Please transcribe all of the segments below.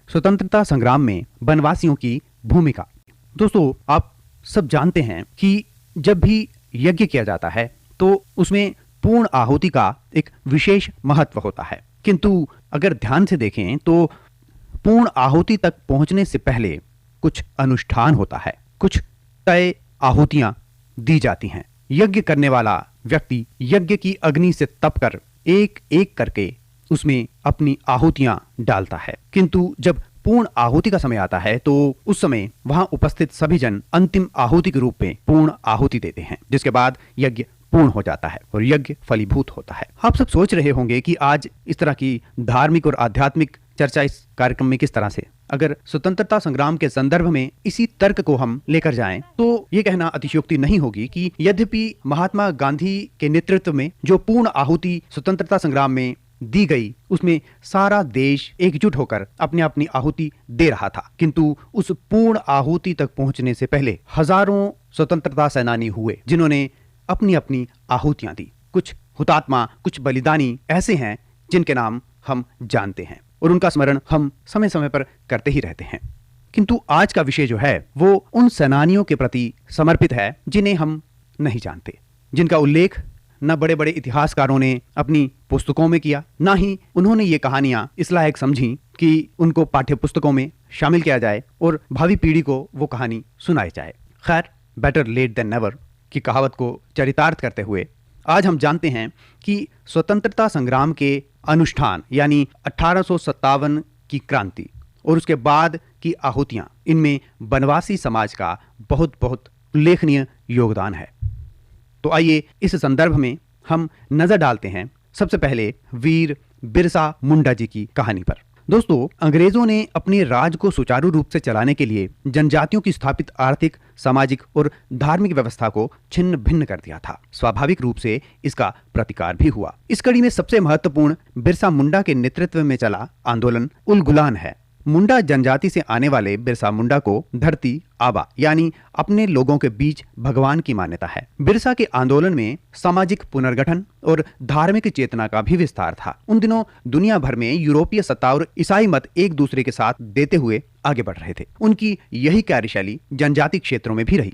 स्वतंत्रता संग्राम में वनवासियों की भूमिका। दोस्तों, आप सब जानते हैं कि जब भी यज्ञ किया जाता है तो उसमें पूर्ण आहुति का एक विशेष महत्व होता है, किंतु अगर ध्यान से देखें तो पूर्ण आहुति तक पहुंचने से पहले कुछ अनुष्ठान होता है, कुछ तय आहुतियां दी जाती हैं। यज्ञ करने वाला व्यक्ति यज्ञ की अग्नि से तपकर एक एक करके उसमें अपनी आहुतियां डालता है, किंतु जब पूर्ण आहुति का समय आता है तो उस समय वहां उपस्थित सभी जन अंतिम आहुति के रूप में पूर्ण आहुति देते हैं, जिसके बाद यज्ञ पूर्ण हो जाता है और यज्ञ फलीभूत होता है। आप सब सोच रहे होंगे कि आज इस तरह की धार्मिक और आध्यात्मिक चर्चा इस कार्यक्रम में किस तरह से, अगर स्वतंत्रता संग्राम के संदर्भ में इसी तर्क को हम लेकर जाएं तो ये कहना अतिशयोक्ति नहीं होगी कि यद्यपि महात्मा गांधी के नेतृत्व में जो पूर्ण आहुति स्वतंत्रता संग्राम में दी गई उसमें सारा देश एकजुट होकर अपनी अपनी आहुति दे रहा था, किंतु उस पूर्ण आहुति तक पहुंचने से पहले हजारों स्वतंत्रता सेनानी हुए जिन्होंने अपनी अपनी आहुतियां दी। कुछ हुतात्मा, कुछ बलिदानी ऐसे हैं जिनके नाम हम जानते हैं और उनका स्मरण हम समय समय पर करते ही रहते हैं, किंतु आज का विषय जो है वो उन सेनानियों के प्रति समर्पित है जिन्हें हम नहीं जानते, जिनका उल्लेख न बड़े बड़े इतिहासकारों ने अपनी पुस्तकों में किया, ना ही उन्होंने ये कहानियां इस लायक समझी कि उनको पाठ्य पुस्तकों में शामिल किया जाए और भावी पीढ़ी को वो कहानी सुनाई जाए। खैर, बेटर लेट देन नेवर की कहावत को चरितार्थ करते हुए आज हम जानते हैं कि स्वतंत्रता संग्राम के अनुष्ठान यानी 1857 की क्रांति और उसके बाद की आहुतियां, इनमें वनवासी समाज का बहुत बहुत उल्लेखनीय योगदान है। तो आइए इस संदर्भ में हम नजर डालते हैं सबसे पहले वीर बिरसा मुंडा जी की कहानी पर। दोस्तों, अंग्रेजों ने अपने राज को सुचारू रूप से चलाने के लिए जनजातियों की स्थापित आर्थिक, सामाजिक और धार्मिक व्यवस्था को छिन्न भिन्न कर दिया था। स्वाभाविक रूप से इसका प्रतिकार भी हुआ। इस कड़ी में सबसे महत्वपूर्ण बिरसा मुंडा के नेतृत्व में चला आंदोलन उल गुलान है। मुंडा जनजाति से आने वाले बिरसा मुंडा को धरती आबा यानी अपने लोगों के बीच भगवान की मान्यता है। बिरसा के आंदोलन में सामाजिक पुनर्गठन और धार्मिक चेतना का भी विस्तार था। उन दिनों दुनिया भर में यूरोपीय सत्ता और ईसाई मत एक दूसरे के साथ देते हुए आगे बढ़ रहे थे। उनकी यही कार्यशैली जनजाति क्षेत्रों में भी रही।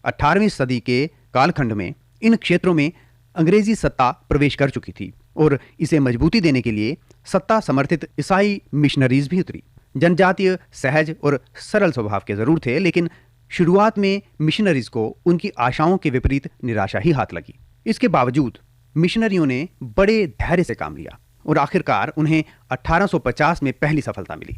18वीं सदी के कालखंड में इन क्षेत्रों में अंग्रेजी सत्ता प्रवेश कर चुकी थी और इसे मजबूती देने के लिए सत्ता समर्थित ईसाई मिशनरीज भी उतरी। जनजातीय सहज और सरल स्वभाव के जरूर थे, लेकिन शुरुआत में मिशनरीज को उनकी आशाओं के विपरीत निराशा ही हाथ लगी। इसके बावजूद मिशनरियों ने बड़े धैर्य से काम लिया और आखिरकार उन्हें 1850 में पहली सफलता मिली।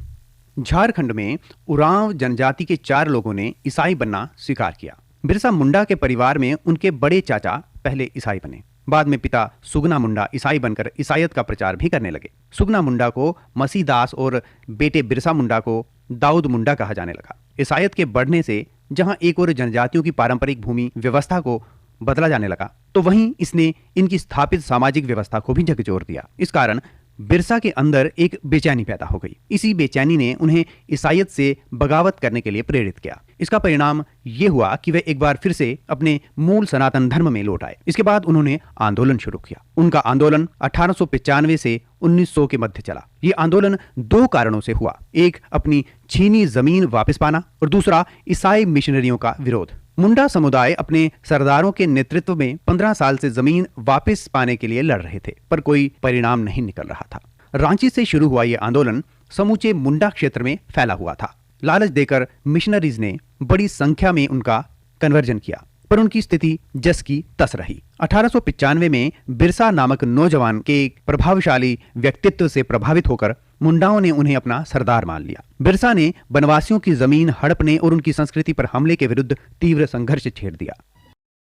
झारखंड में उरांव जनजाति के 4 लोगों ने ईसाई बनना स्वीकार किया। बिरसा मुंडा के परिवार में उनके बड़े चाचा पहले ईसाई बने। बाद में पिता सुगना मुंडा ईसाई बनकर ईसाईयत का प्रचार भी करने लगे। सुगना मुंडा को मसीदास और बेटे बिरसा मुंडा को दाऊद मुंडा कहा जाने लगा। ईसाईयत के बढ़ने से जहां एक और जनजातियों की पारंपरिक भूमि व्यवस्था को बदला जाने लगा, तो वहीं इसने इनकी स्थापित सामाजिक व्यवस्था को भी झकझोर दिया। इस कारण बिरसा के अंदर एक बेचैनी पैदा हो गई। इसी बेचैनी ने उन्हें ईसाईयत से बगावत करने के लिए प्रेरित किया। इसका परिणाम यह हुआ कि वे एक बार फिर से अपने मूल सनातन धर्म में लौट आए। इसके बाद उन्होंने आंदोलन शुरू किया। उनका आंदोलन 1895 से 1900 के मध्य चला। ये आंदोलन 2 कारणों से हुआ। एक, अपनी छीनी जमीन वापस पाना और दूसरा, ईसाई मिशनरियों का विरोध। मुंडा समुदाय अपने सरदारों के नेतृत्व में 15 साल से जमीन वापस पाने के लिए लड़ रहे थे, पर कोई परिणाम नहीं निकल रहा था। रांची से शुरू हुआ यह आंदोलन समूचे मुंडा क्षेत्र में फैला हुआ था। लालच देकर मिशनरीज ने बड़ी संख्या में उनका कन्वर्जन किया, पर उनकी स्थिति जस की तस रही। 1895 में बिरसा नामक नौजवान के एक प्रभावशाली व्यक्तित्व से प्रभावित होकर मुंडाओं ने उन्हें अपना सरदार मान लिया। बिरसा ने वनवासियों की जमीन हड़पने और उनकी संस्कृति पर हमले के विरुद्ध तीव्र संघर्ष छेड़ दिया।